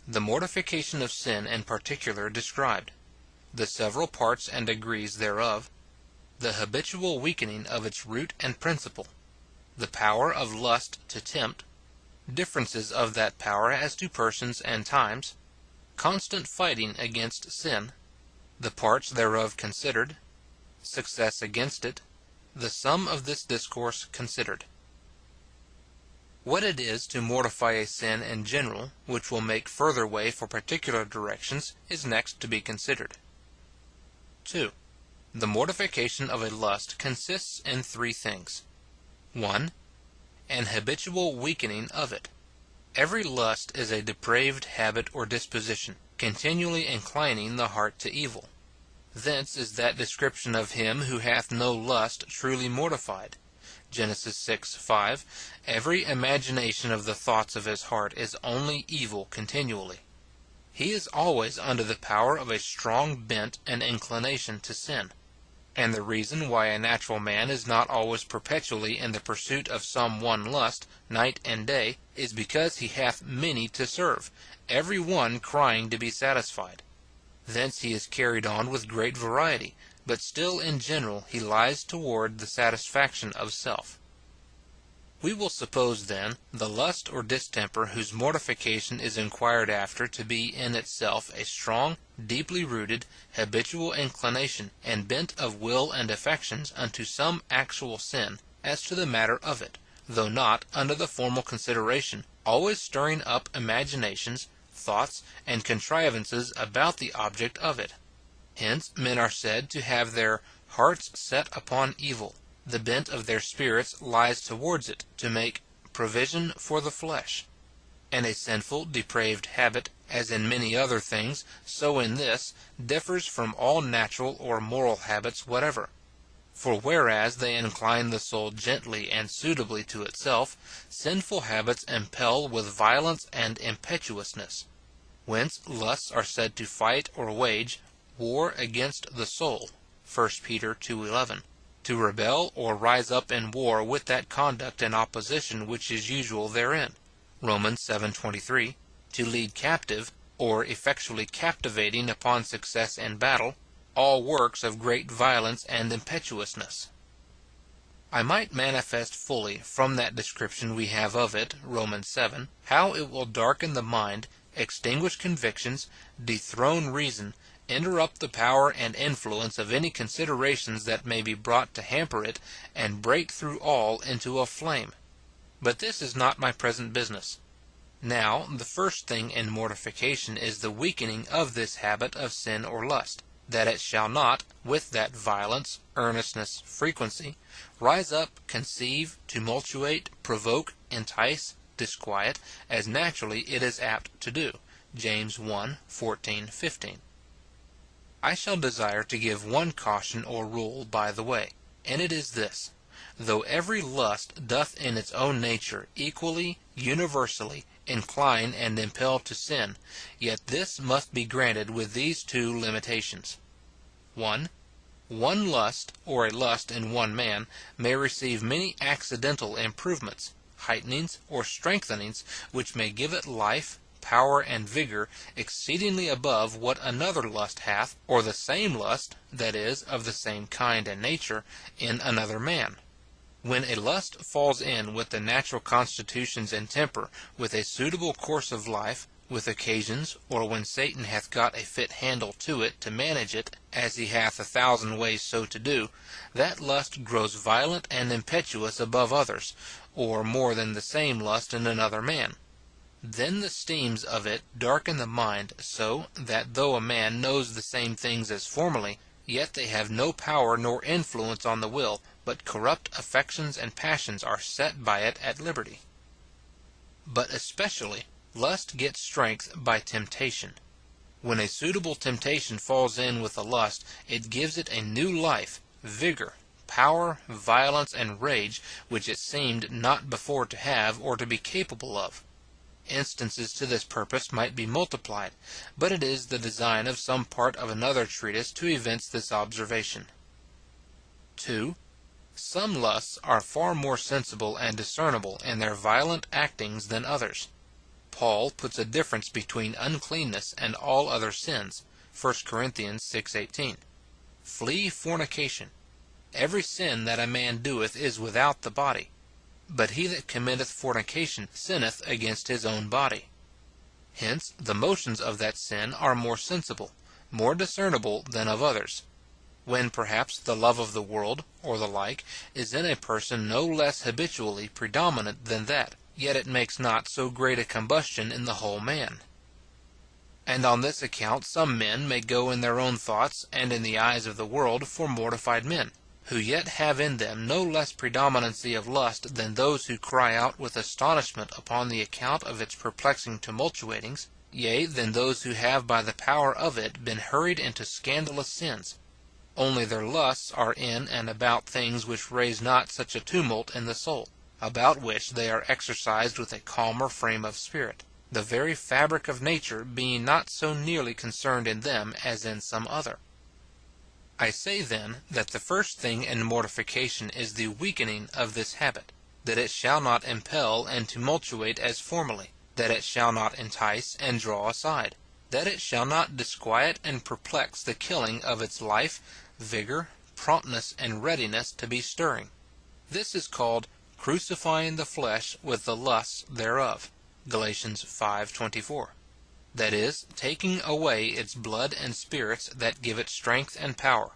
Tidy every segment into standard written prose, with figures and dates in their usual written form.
The mortification of sin in particular described, the several parts and degrees thereof, the habitual weakening of its root and principle, the power of lust to tempt, differences of that power as to persons and times, constant fighting against sin, the parts thereof considered, success against it, the sum of this discourse considered. What it is to mortify a sin in general, which will make further way for particular directions, is next to be considered. 2. The mortification of a lust consists in three things. 1. An habitual weakening of it. Every lust is a depraved habit or disposition, continually inclining the heart to evil. Thence is that description of him who hath no lust truly mortified. Genesis 6:5, every imagination of the thoughts of his heart is only evil continually. He is always under the power of a strong bent and inclination to sin. And the reason why a natural man is not always perpetually in the pursuit of some one lust, night and day, is because he hath many to serve, every one crying to be satisfied. Thence he is carried on with great variety, but still in general he lies toward the satisfaction of self. We will suppose, then, the lust or distemper whose mortification is inquired after to be in itself a strong, deeply rooted, habitual inclination and bent of will and affections unto some actual sin, as to the matter of it, though not under the formal consideration, always stirring up imaginations, thoughts, and contrivances about the object of it. Hence men are said to have their hearts set upon evil. The bent of their spirits lies towards it to make provision for the flesh. And a sinful, depraved habit, as in many other things, so in this, differs from all natural or moral habits whatever. For whereas they incline the soul gently and suitably to itself, sinful habits impel with violence and impetuousness. Whence lusts are said to fight or wage war against the soul, 1 Peter 2:11, to rebel or rise up in war with that conduct and opposition which is usual therein, Romans 7:23, to lead captive, or effectually captivating upon success in battle, all works of great violence and impetuousness. I might manifest fully from that description we have of it, Romans 7, how it will darken the mind, extinguish convictions, dethrone reason, interrupt the power and influence of any considerations that may be brought to hamper it, and break through all into a flame. But this is not my present business. Now, the first thing in mortification is the weakening of this habit of sin or lust, that it shall not, with that violence, earnestness, frequency, rise up, conceive, tumultuate, provoke, entice, disquiet, as naturally it is apt to do. James 1:14-15. I shall desire to give one caution or rule by the way, and it is this: though every lust doth in its own nature equally, universally, incline and impel to sin, yet this must be granted with these two limitations. 1. One lust, or a lust in one man, may receive many accidental improvements, heightenings, or strengthenings, which may give it life, power, and vigour exceedingly above what another lust hath, or the same lust, that is, of the same kind and nature, in another man. When a lust falls in with the natural constitutions and temper, with a suitable course of life, with occasions, or when Satan hath got a fit handle to it to manage it, as he hath 1,000 ways so to do, that lust grows violent and impetuous above others, or more than the same lust in another man. Then the steams of it darken the mind so that though a man knows the same things as formerly, yet they have no power nor influence on the will, but corrupt affections and passions are set by it at liberty. But especially, lust gets strength by temptation. When a suitable temptation falls in with a lust, it gives it a new life, vigour, power, violence, and rage, which it seemed not before to have or to be capable of. Instances to this purpose might be multiplied, but it is the design of some part of another treatise to evince this observation. 2. Some lusts are far more sensible and discernible in their violent actings than others. Paul puts a difference between uncleanness and all other sins. 1 Corinthians 6:18. Flee fornication. Every sin that a man doeth is without the body, but he that committeth fornication sinneth against his own body. Hence the motions of that sin are more sensible, more discernible than of others. When perhaps the love of the world, or the like, is in a person no less habitually predominant than that, yet it makes not so great a combustion in the whole man. And on this account some men may go in their own thoughts and in the eyes of the world for mortified men, who yet have in them no less predominancy of lust than those who cry out with astonishment upon the account of its perplexing tumultuatings, yea, than those who have by the power of it been hurried into scandalous sins. Only their lusts are in and about things which raise not such a tumult in the soul, about which they are exercised with a calmer frame of spirit, the very fabric of nature being not so nearly concerned in them as in some other. I say then that the first thing in mortification is the weakening of this habit, that it shall not impel and tumultuate as formerly, that it shall not entice and draw aside, that it shall not disquiet and perplex the killing of its life, vigour, promptness, and readiness to be stirring. This is called crucifying the flesh with the lusts thereof, Galatians 5:24. That is, taking away its blood and spirits that give it strength and power,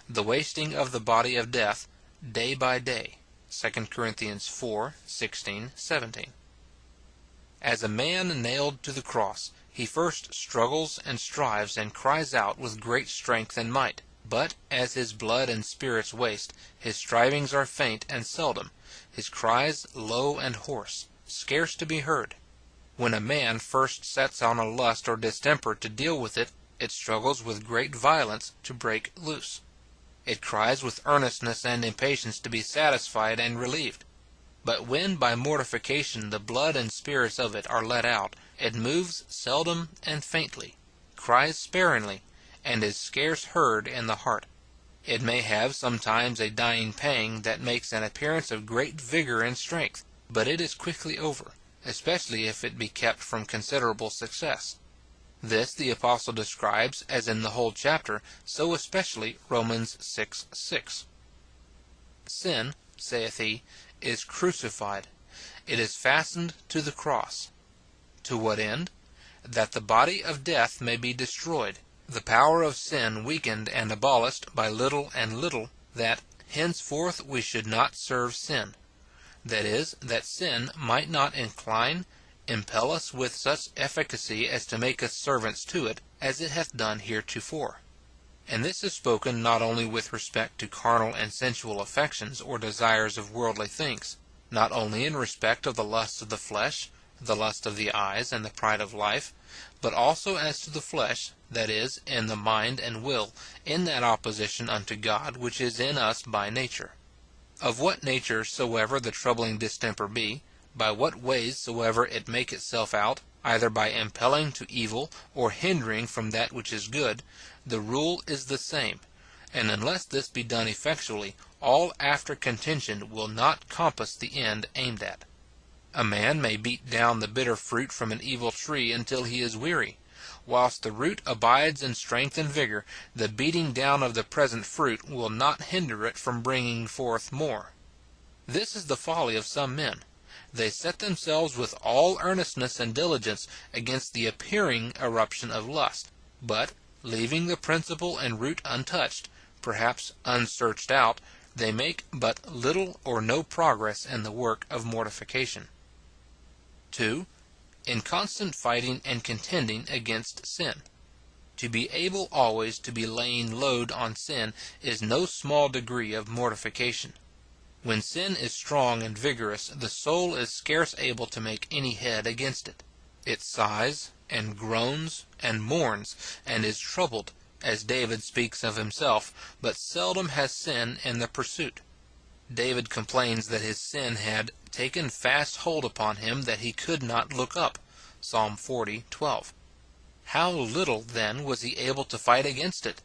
the wasting of the body of death day by day, 2 Corinthians 4:16, 17. As a man nailed to the cross, he first struggles and strives and cries out with great strength and might, but as his blood and spirits waste, his strivings are faint and seldom, his cries low and hoarse, scarce to be heard. When a man first sets on a lust or distemper to deal with it, it struggles with great violence to break loose. It cries with earnestness and impatience to be satisfied and relieved. But when by mortification the blood and spirits of it are let out, it moves seldom and faintly, cries sparingly, and is scarce heard in the heart. It may have sometimes a dying pang that makes an appearance of great vigour and strength, but it is quickly over, especially if it be kept from considerable success. This the apostle describes as in the whole chapter, so especially Romans 6:6. Sin, saith he, is crucified. It is fastened to the cross. To what end? That the body of death may be destroyed, the power of sin weakened and abolished by little and little, that henceforth we should not serve sin. That is, that sin might not incline, impel us with such efficacy as to make us servants to it, as it hath done heretofore. And this is spoken not only with respect to carnal and sensual affections or desires of worldly things, not only in respect of the lust of the flesh, the lust of the eyes, and the pride of life, but also as to the flesh, that is, in the mind and will, in that opposition unto God which is in us by nature. Of what nature soever the troubling distemper be, by what ways soever it make itself out, either by impelling to evil or hindering from that which is good, the rule is the same, and unless this be done effectually, all after contention will not compass the end aimed at. A man may beat down the bitter fruit from an evil tree until he is weary. Whilst the root abides in strength and vigour, the beating down of the present fruit will not hinder it from bringing forth more. This is the folly of some men. They set themselves with all earnestness and diligence against the appearing eruption of lust, but, leaving the principle and root untouched, perhaps unsearched out, they make but little or no progress in the work of mortification. 2. In constant fighting and contending against sin. To be able always to be laying load on sin is no small degree of mortification. When sin is strong and vigorous, the soul is scarce able to make any head against it. It sighs, and groans, and mourns, and is troubled, as David speaks of himself, but seldom has sin in the pursuit. David complains that his sin had taken fast hold upon him that he could not look up. Psalm 40:12. How little, then, was he able to fight against it?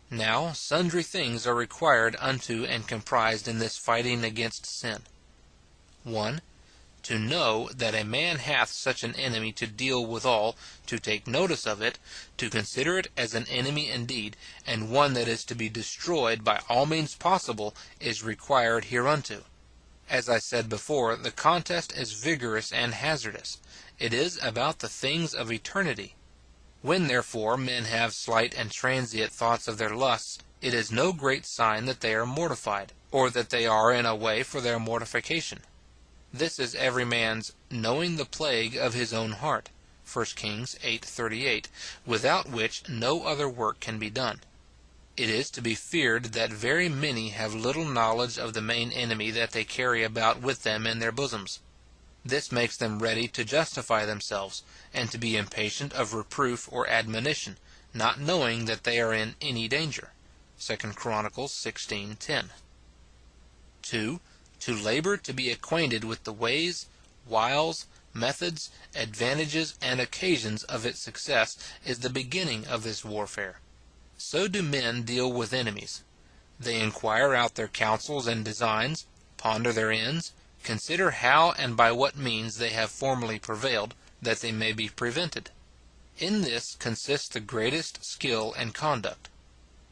Now, sundry things are required unto and comprised in this fighting against sin. 1. to know that a man hath such an enemy to deal withal, to take notice of it, to consider it as an enemy indeed, and one that is to be destroyed by all means possible, is required hereunto. As I said before, the contest is vigorous and hazardous. It is about the things of eternity. When, therefore, men have slight and transient thoughts of their lusts, it is no great sign that they are mortified, or that they are in a way for their mortification. This is every man's knowing the plague of his own heart, 1 Kings 8:38, without which no other work can be done. It is to be feared that very many have little knowledge of the main enemy that they carry about with them in their bosoms. This makes them ready to justify themselves, and to be impatient of reproof or admonition, not knowing that they are in any danger. 2 Chronicles 16:10. 2. To labor to be acquainted with the ways, wiles, methods, advantages, and occasions of its success is the beginning of this warfare. So do men deal with enemies. They inquire out their counsels and designs, ponder their ends, consider how and by what means they have formerly prevailed, that they may be prevented. In this consists the greatest skill and conduct.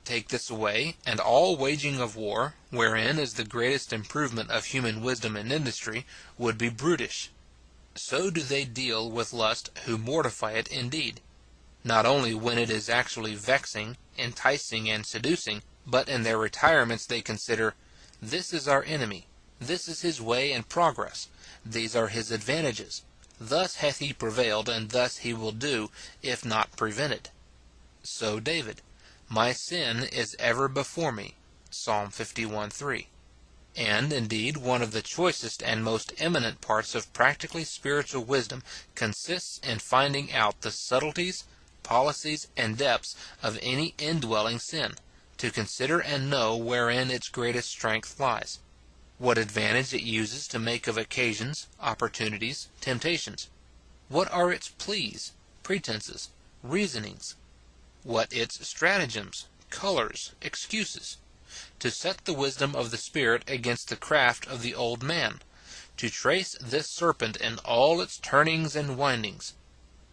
Take this away, and all waging of war, wherein is the greatest improvement of human wisdom and industry, would be brutish. So do they deal with lust who mortify it indeed, not only when it is actually vexing, enticing, and seducing, but in their retirements they consider, this is our enemy, this is his way and progress, these are his advantages, thus hath he prevailed, and thus he will do, if not prevented. So David, my sin is ever before me, Psalm 51:3. And, indeed, one of the choicest and most eminent parts of practically spiritual wisdom consists in finding out the subtleties, policies, and depths of any indwelling sin, to consider and know wherein its greatest strength lies, what advantage it uses to make of occasions, opportunities, temptations, what are its pleas, pretenses, reasonings, what its stratagems, colors, excuses, to set the wisdom of the Spirit against the craft of the old man, to trace this serpent in all its turnings and windings,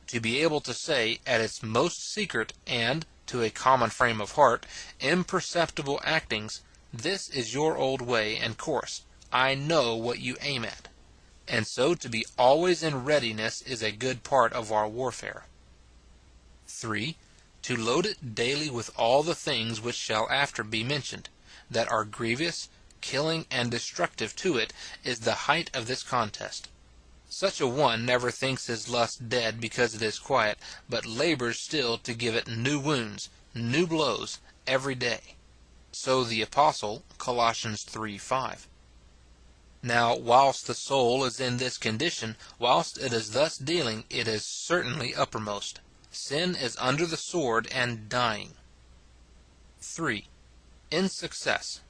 to be able to say at its most secret and, to a common frame of heart, imperceptible actings, this is your old way and course, I know what you aim at. And so to be always in readiness is a good part of our warfare. 3. To load it daily with all the things which shall after be mentioned, that are grievous, killing, and destructive to it, is the height of this contest. Such a one never thinks his lust dead because it is quiet, but labors still to give it new wounds, new blows, every day. So the apostle, Colossians 3:5. Now, whilst the soul is in this condition, whilst it is thus dealing, it is certainly uppermost. Sin is under the sword and dying. 3. In success.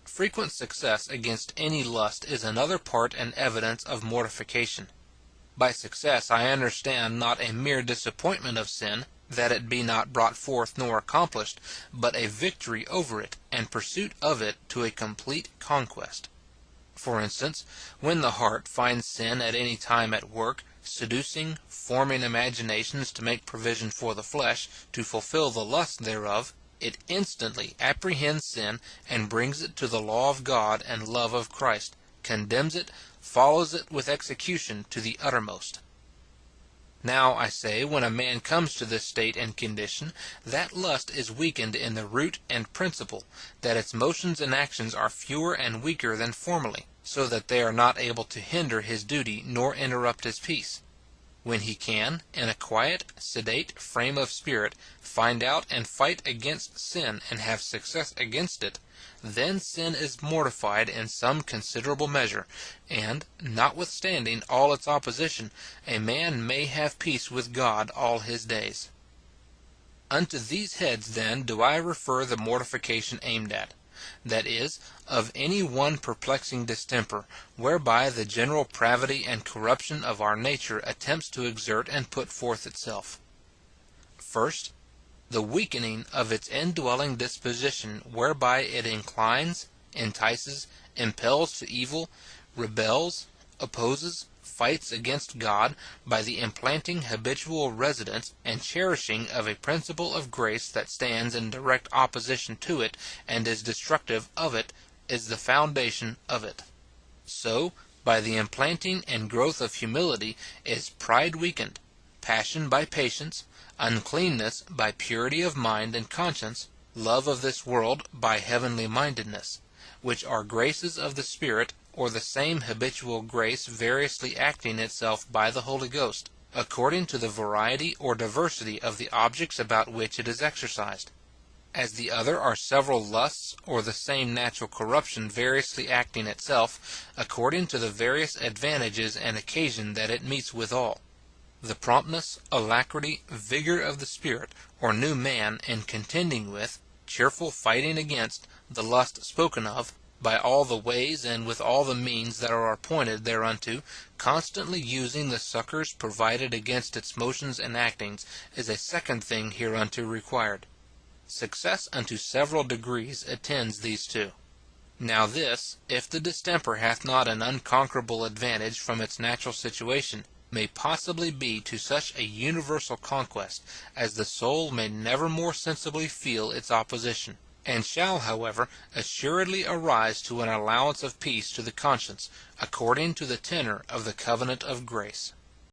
Frequent success against any lust is another part and evidence of mortification. By success I understand not a mere disappointment of sin, that it be not brought forth nor accomplished, but a victory over it, and pursuit of it to a complete conquest. For instance, when the heart finds sin at any time at work, seducing, forming imaginations to make provision for the flesh, to fulfil the lust thereof, it instantly apprehends sin and brings it to the law of God and love of Christ, condemns it, follows it with execution to the uttermost. Now, I say, when a man comes to this state and condition, that lust is weakened in the root and principle, that its motions and actions are fewer and weaker than formerly, so that they are not able to hinder his duty nor interrupt his peace. When he can, in a quiet, sedate frame of spirit, find out and fight against sin and have success against it, then sin is mortified in some considerable measure, and, notwithstanding all its opposition, a man may have peace with God all his days. Unto these heads, then, do I refer the mortification aimed at, that is, of any one perplexing distemper, whereby the general pravity and corruption of our nature attempts to exert and put forth itself. First, the weakening of its indwelling disposition, whereby it inclines, entices, impels to evil, rebels, opposes, fights against God by the implanting habitual residence and cherishing of a principle of grace that stands in direct opposition to it and is destructive of it, is the foundation of it. So, by the implanting and growth of humility is pride weakened, passion by patience, uncleanness by purity of mind and conscience, love of this world by heavenly mindedness, which are graces of the Spirit, or the same habitual grace variously acting itself by the Holy Ghost, according to the variety or diversity of the objects about which it is exercised. As the other are several lusts, or the same natural corruption variously acting itself, according to the various advantages and occasion that it meets withal. The promptness, alacrity, vigour of the Spirit, or new man, in contending with, cheerful fighting against, the lust spoken of, by all the ways and with all the means that are appointed thereunto, constantly using the succours provided against its motions and actings, is a second thing hereunto required. Success unto several degrees attends these two. Now this, if the distemper hath not an unconquerable advantage from its natural situation, may possibly be to such a universal conquest, as the soul may never more sensibly feel its opposition, and shall, however, assuredly arise to an allowance of peace to the conscience, according to the tenor of the covenant of grace.